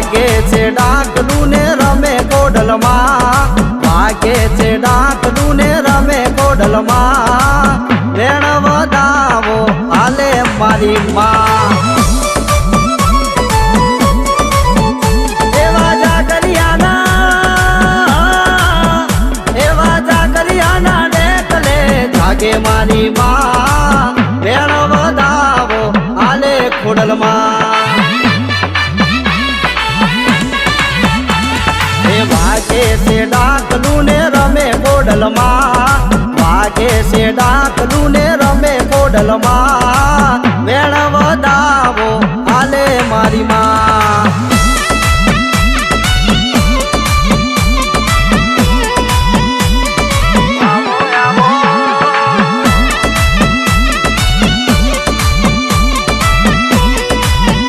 વાગે છે ડાકલું ને રમે કોડલમાં વાગે છે ડાકલું ને રમે કોડલમાં વેણ વધાવો હાલે મારી માં એવા જાગરિયાના ડેકલે જાગે મારી માં વેણ વધાવો હાલે ખોડલમાં વાગે છે ડાકલું ને રમે કોડલમાં વાગે છે ડાકલું ને રમે કોડલમાં વેણ વધાવો